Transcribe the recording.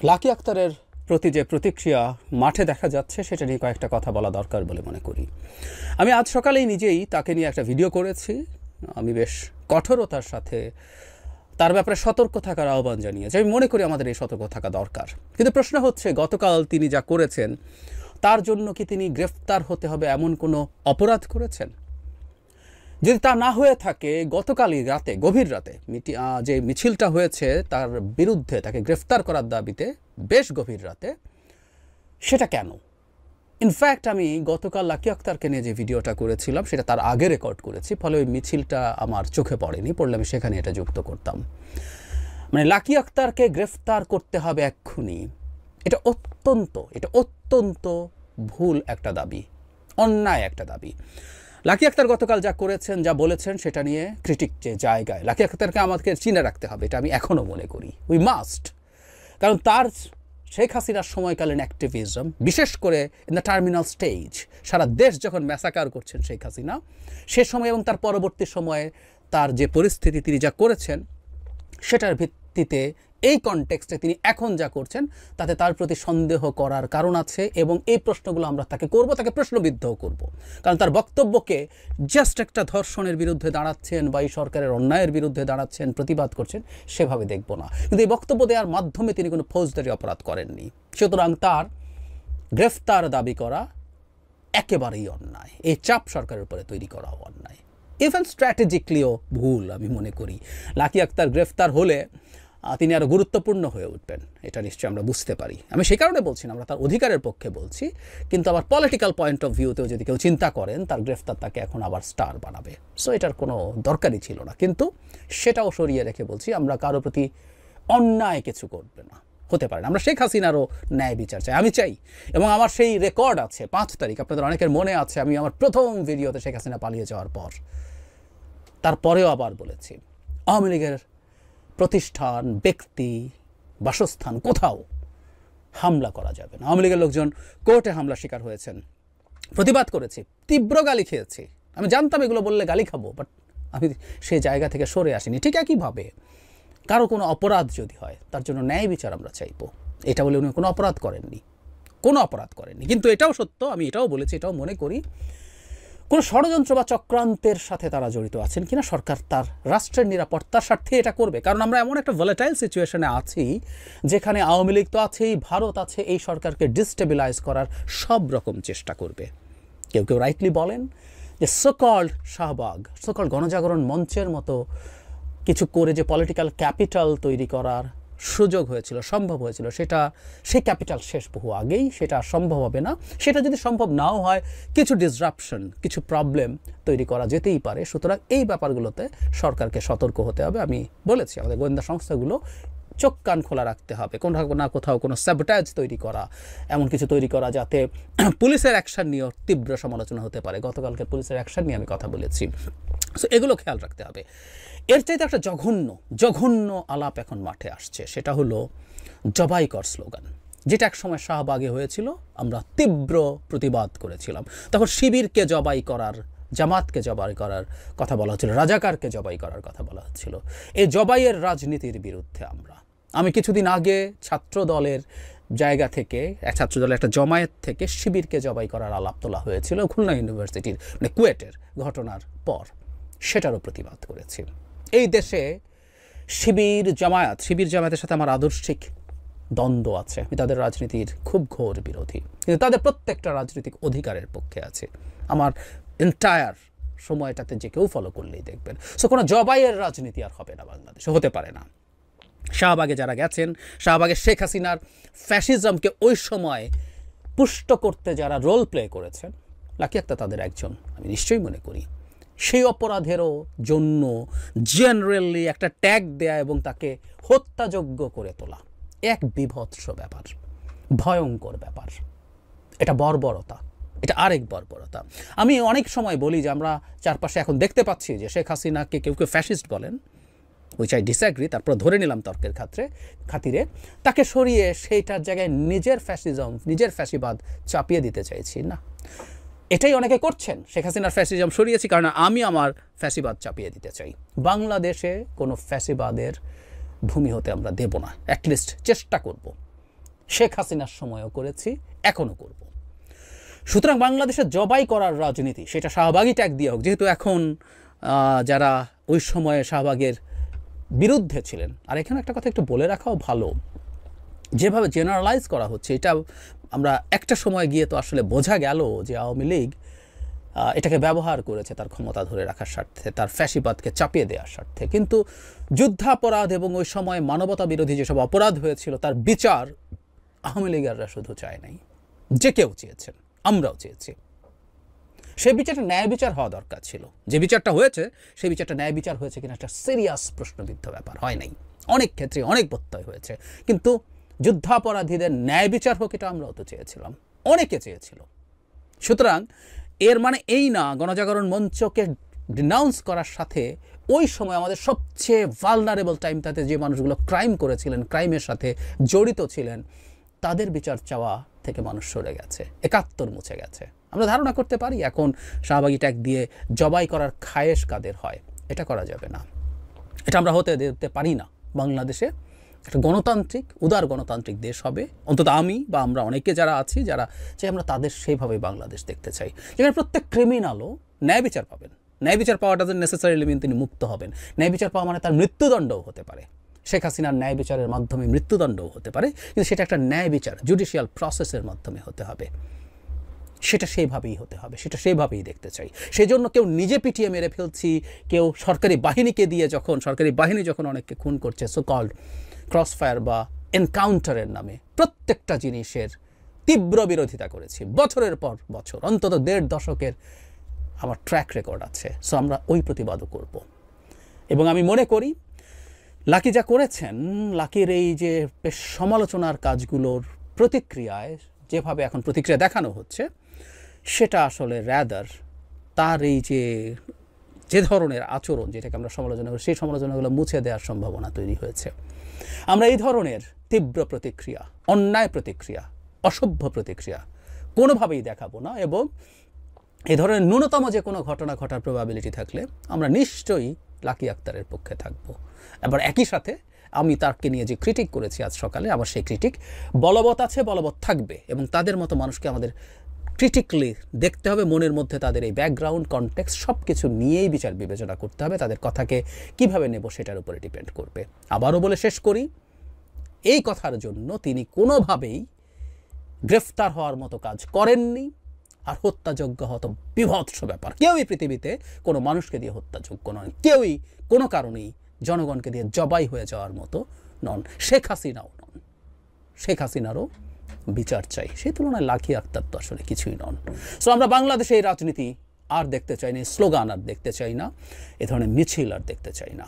Lucky আক্তারের প্রতি যে প্রতিক্রিয়া মাঠে দেখা যাচ্ছে সেটা নিয়ে কয়েকটা কথা বলা দরকার বলে মনে করি। আমি আজ সকালেই নিজেই তাকে নিয়ে একটা ভিডিও করেছি। আমি বেশ কঠোরতার সাথে তার ব্যাপারে সতর্ক থাকার আহ্বান জানিয়েছি। আমি মনে করি আমাদের এই সতর্ক থাকা দরকার। কিন্তু প্রশ্ন হচ্ছে, গতকাল তিনি যা করেছেন তার জন্য কি তিনি গ্রেফতার হতে হবে এমন কোনো অপরাধ করেছেন? যদি তা না হয়ে থাকে, গতকালই রাতে, গভীর রাতে যে মিছিলটা হয়েছে তার বিরুদ্ধে তাকে গ্রেফতার করার দাবিতে বেশ গভীর রাতে, সেটা কেন? ইনফ্যাক্ট আমি গতকাল লাকি আক্তারকে নিয়ে যে ভিডিওটা করেছিলাম সেটা তার আগে রেকর্ড করেছি, ফলে ওই মিছিলটা আমার চোখে পড়েনি, পড়লে আমি সেখানে এটা যুক্ত করতাম। মানে লাকি আক্তারকে গ্রেফতার করতে হবে এক্ষুনি, এটা অত্যন্ত ভুল একটা দাবি, অন্যায় একটা দাবি। লাকি আক্তার গতকাল যা করেছেন, যা বলেছেন, সেটা নিয়ে ক্রিটিক যে জায়গায়, লাকি আক্তারকে আমাকে চিনে রাখতে হবে, এটা আমি এখনও মনে করি। We must. কারণ তার শেখ হাসিনার সময়কালীন অ্যাক্টিভিজম, বিশেষ করে ইন দ্য টার্মিনাল স্টেজ, সারা দেশ যখন ম্যাসাকার করছেন শেখ হাসিনা, সে সময় এবং তার পরবর্তী সময়ে তার যে পরিস্থিতি, তিনি যা করেছেন সেটার ভিত্তিতে এই কনটেক্সটে তিনি এখন যা করছেন তাতে তার প্রতি সন্দেহ করার কারণ আছে। এবং এই প্রশ্নগুলো আমরা তাকে করব, তাকে প্রশ্নবিদ্ধও করব। কারণ তার বক্তব্যকে জাস্ট একটা ধর্ষণের বিরুদ্ধে দাঁড়াচ্ছেন বা এই সরকারের অন্যায়ের বিরুদ্ধে দাঁড়াচ্ছেন, প্রতিবাদ করছেন, সেভাবে দেখব না। কিন্তু এই বক্তব্য দেওয়ার মাধ্যমে তিনি কোনো ফৌজদারি অপরাধ করেননি। সুতরাং তার গ্রেফতার দাবি করা একেবারেই অন্যায়। এই চাপ সরকারের উপরে তৈরি করাও অন্যায়, ইভেন স্ট্র্যাটেজিকলিও ভুল আমি মনে করি। লাকি আক্তার গ্রেফতার হলে তিনি আরও গুরুত্বপূর্ণ হয়ে উঠবেন, এটা নিশ্চয়ই আমরা বুঝতে পারি। আমি সেই কারণে বলছি না, আমরা তার অধিকারের পক্ষে বলছি। কিন্তু আবার পলিটিক্যাল পয়েন্ট অফ ভিউতেও যদি কেউ চিন্তা করেন তার গ্রেফতার তাকে এখন আবার স্টার বানাবে, সো এটার কোনো দরকারই ছিল না। কিন্তু সেটাও সরিয়ে রেখে বলছি, আমরা কারো প্রতি অন্যায় কিছু করবে না, হতে পারে না। আমরা শেখ হাসিনারও ন্যায় বিচার চাই, আমি চাই। এবং আমার সেই রেকর্ড আছে, 5 তারিখ, আপনাদের অনেকের মনে আছে, আমি আমার প্রথম ভিডিওতে শেখ হাসিনা পালিয়ে যাওয়ার পর, তারপরেও আবার বলেছি, আওয়ামী লীগের প্রতিষ্ঠান, ব্যক্তি, বাসস্থান কোথাও হামলা করা যাবে না। আওয়ামী লীগের লোকজন কোর্টে হামলা শিকার হয়েছেন, প্রতিবাদ করেছি, তীব্র গালি খেয়েছি। আমি জানতাম এগুলো বললে গালি খাবো, বাট আমি সেই জায়গা থেকে সরে আসিনি। ঠিক একইভাবে কারো কোনো অপরাধ যদি হয় তার জন্য ন্যায় বিচার আমরা চাইবো। এটা বলে উনি কোনো অপরাধ করেননি, কিন্তু এটাও সত্য, আমি এটাও বলেছি, এটাও মনে করি কোনো ষড়যন্ত্র বা চক্রান্তের সাথে তারা জড়িত আছেন কিনা, সরকার তার রাষ্ট্রের নিরাপত্তার স্বার্থে এটা করবে। কারণ আমরা এমন একটা ভোলাটাইল সিচুয়েশনে আছি যেখানে আওয়ামী লীগ তো আছেই, ভারত আছে, এই সরকারকে ডিস্টেবিলাইজ করার সব রকম চেষ্টা করবে। কেউ কেউ রাইটলি বলেন যে সোকল্ড শাহবাগ, সোকল্ড গণজাগরণ মঞ্চের মতো কিছু করে যে পলিটিক্যাল ক্যাপিটাল তৈরি করার সুযোগ হয়েছিল, সম্ভব হয়েছিল, সেই ক্যাপিটাল শেষ বহু আগেই, সেটা সম্ভব হবে না। সেটা যদি সম্ভব নাও হয়, কিছু ডিসরাপশন, কিছু প্রবলেম তৈরি করা যেতেই পারে। সুতরাং এই ব্যাপারগুলোতে সরকারকে সতর্ক হতে হবে। আমি বলেছি আমাদের গোয়েন্দা সংস্থাগুলো চোখ কান খোলা রাখতে হবে, কোথাও কোনো স্যাবোটাজ তৈরি করা, এমন কিছু তৈরি করা যাতে পুলিশের অ্যাকশন নিয়েও তীব্র সমালোচনা হতে পারে। গতকালকে পুলিশের অ্যাকশন নিয়ে আমি কথা বলেছি, সো এগুলো খেয়াল রাখতে হবে। এর চাইতে একটা জঘন্য আলাপ এখন মাঠে আসছে, সেটা হলো জবাই কর স্লোগান, যেটা এক সময় শাহবাগে হয়েছিল। আমরা তীব্র প্রতিবাদ করেছিলাম। তখন শিবিরকে জবাই করার, জামাতকে জবাই করার কথা বলা হচ্ছিল, রাজাকারকে জবাই করার কথা বলা হচ্ছিল। এই জবাইয়ের রাজনীতির বিরুদ্ধে আমি কিছুদিন আগে ছাত্র দলের জায়গা থেকে, ছাত্র দলের একটা জমায়েত থেকে শিবিরকে জবাই করার আলাপ তোলা হয়েছিল খুলনা ইউনিভার্সিটির, মানে কুয়েটের ঘটনার পর, সেটারও প্রতিবাদ করেছি। এই দেশে শিবির জামায়াতের সাথে আমার আদর্শিক দ্বন্দ্ব আছে। আমি তাদের রাজনীতির খুব ঘোর বিরোধী, কিন্তু তাদের প্রত্যেকটা রাজনৈতিক অধিকারের পক্ষে আছে। আমার এন্টায়ার সময়টাতে যে কেউ ফলো করলেই দেখবেন। সো কোনো জবাইয়ের রাজনীতি আর হবে না বাংলাদেশে, হতে পারে না। শাহবাগে যারা গেছেন, শাহবাগে শেখ হাসিনার ফ্যাসিজমকে ওই সময় পুষ্ট করতে যারা রোল প্লে করেছেন, লাকি আক্তার তাদের একজন, আমি নিশ্চয়ই মনে করি। সেই অপরাধেরও জন্য জেনারেলি একটা ট্যাগ দেয়া এবং তাকে হত্যাযোগ্য করে তোলা এক বিভৎস ব্যাপার, ভয়ঙ্কর ব্যাপার। এটা বর্বরতা, এটা আরেক বর্বরতা। আমি অনেক সময় বলি যে আমরা চারপাশে এখন দেখতে পাচ্ছি যে শেখ হাসিনাকে কেউ ফ্যাসিস্ট বলেন, উইচ আই ডিসঅ্যাগ্রি, তারপর ধরে নিলাম তর্কের খাতিরে, তাকে সরিয়ে সেইটার জায়গায় নিজের ফ্যাসিজম, নিজের ফ্যাসিবাদ চাপিয়ে দিতে চাইছি না। এটাই অনেকে করছেন, শেখ হাসিনার ফ্যাসিজম সরিয়েছি কারণ আমি আমার ফ্যাসিবাদ চাপিয়ে দিতে চাই। বাংলাদেশে কোনো ফ্যাসিবাদের ভূমি হতে আমরা দেব না, অ্যাটলিস্ট চেষ্টা করব। শেখ হাসিনার সময়ও করেছি, এখনও করব। সুতরাং বাংলাদেশে জবাই করার রাজনীতি, সেটা শাহবাগী ট্যাগ দিয়ে হোক, যেহেতু এখন যারা ওই সময়ে শাহবাগের বিরুদ্ধে ছিলেন, আর এখানে একটা কথা একটু বলে রাখাও ভালো, যেভাবে জেনারেলাইজ করা হচ্ছে, এটা আমরা একটা সময় গিয়ে তো আসলে বোঝা গেল যে আওয়ামী লীগ এটাকে ব্যবহার করেছে তার ক্ষমতা ধরে রাখার স্বার্থে, তার ফ্যাসিবাদকে চাপিয়ে দেওয়ার স্বার্থে। কিন্তু যুদ্ধাপরাধ এবং ওই সময় মানবতা বিরোধী যেসব অপরাধ হয়েছিল তার বিচার আওয়ামী লীগাররা শুধু চায় নাই, যে কেউ চেয়েছেন, আমরাও চেয়েছি। সেই বিচারটা ন্যায় বিচার হওয়া দরকার ছিল। যে বিচারটা হয়েছে সেই বিচারটা ন্যায় বিচার হয়েছে কিনা একটা সিরিয়াস প্রশ্নবিদ্ধ ব্যাপার, হয় নাই। অনেক ক্ষেত্রে অনেক ব্যত্যয় হয়েছে, কিন্তু যুদ্ধাপরাধীদের ন্যায় বিচার হোক এটা আমরাও তো চেয়েছিলাম, অনেকে চেয়েছিল। সুতরাং এর মানে এই না গণজাগরণ মঞ্চকে ডিনাউন্স করার সাথে ওই সময় আমাদের সবচেয়ে ভালনারেবল টাইমটাতে যে মানুষগুলো ক্রাইম করেছিলেন, ক্রাইমের সাথে জড়িত ছিলেন, তাদের বিচার চাওয়া থেকে মানুষ সরে গেছে, ৭১ মুছে গেছে। আমরা ধারণা করতে পারি এখন শাহবাগী ট্যাগ দিয়ে জবাই করার খায়েশ কাদের হয়, এটা করা যাবে না, এটা আমরা হতে দিতে পারি না। বাংলাদেশে একটা গণতান্ত্রিক, উদার গণতান্ত্রিক দেশ হবে, অন্তত আমি বা আমরা অনেকে যারা আছি, যারা চাই আমরা তাদের সেইভাবেই বাংলাদেশ দেখতে চাই, যেখানে প্রত্যেক ক্রিমিনালও ন্যায় বিচার পাবেন। ন্যায় বিচার পাওয়া ডাজন্ট নেসেসারিলি মিন তিনি মুক্ত হবেন। ন্যায় বিচার পাওয়া মানে তার মৃত্যুদণ্ডও হতে পারে। শেখ হাসিনার ন্যায় বিচারের মাধ্যমে মৃত্যুদণ্ডও হতে পারে, কিন্তু সেটা একটা ন্যায় বিচার, জুডিশিয়াল প্রসেসের মাধ্যমে হতে হবে। সেটা সেইভাবেই হতে হবে, সেটা সেইভাবেই দেখতে চাই। সেই জন্য কেউ নিজে পিটিয়ে মেরে ফেলছি, কেউ সরকারি বাহিনীকে দিয়ে, যখন সরকারি বাহিনী যখন অনেককে খুন করছে সো কল্ড ক্রসফায়ার বা এনকাউন্টারের নামে, প্রত্যেকটা জিনিসের তীব্র বিরোধিতা করেছি বছরের পর বছর, অন্তত ১.৫ দশকের আমার ট্র্যাক রেকর্ড আছে। সো আমরা ওই প্রতিবাদও করব। এবং আমি মনে করি লাকি যা করেছেন, লাকির এই যে বেশ সমালোচনার কাজগুলোর প্রতিক্রিয়ায় যেভাবে এখন প্রতিক্রিয়া দেখানো হচ্ছে, সেটা আসলে র্যাদার তার এই যে ধরনের আচরণ, যেটাকে আমরা সমালোচনা করি, সেই সমালোচনাগুলো মুছে দেওয়ার সম্ভাবনা তৈরি হয়েছে। আমরা এই ধরনের তীব্র প্রতিক্রিয়া, অন্যায় প্রতিক্রিয়া, অসভ্য প্রতিক্রিয়া কোনোভাবেই দেখাবো না। এবং এই ধরনের ন্যূনতম যে কোনো ঘটনা ঘটার প্রবাবিলিটি থাকলে আমরা নিশ্চয়ই লাকি আক্তারের পক্ষে থাকব। এবার একই সাথে আমি তাকে নিয়ে যে ক্রিটিক করেছি আজ সকালে, আমার সেই ক্রিটিক বলবৎ আছে, বলবৎ থাকবে। এবং তাদের মতো মানুষকে আমাদের ক্রিটিক্যালি দেখতে হবে, মনের মধ্যে তাদের এই ব্যাকগ্রাউন্ড, কনটেক্সট সব কিছু নিয়েই বিচার বিবেচনা করতে হবে। তাদের কথাকে কিভাবে নেব সেটার উপরে ডিপেন্ড করবে। আবারও বলে শেষ করি, এই কথার জন্য তিনি কোনোভাবেই গ্রেফতার হওয়ার মতো কাজ করেননি, আর হত্যাযোগ্য হতো বিভৎস ব্যাপার। কেউই পৃথিবীতে কোনো মানুষকে দিয়ে হত্যাযোগ্য নয়, কেউই কোনো কারণেই জনগণকে দিয়ে জবাই হয়ে যাওয়ার মতো নন। শেখ হাসিনাও নন, শেখ হাসিনারও বিচার চাই। সেই তুলনায় লাকি আক্তার তো আসলে কিছুই নন। সো আমরা বাংলাদেশে এই রাজনীতি আর দেখতে চাই না, স্লোগান আর দেখতে চাই না, এ ধরনের মিছিল আর দেখতে চাই না।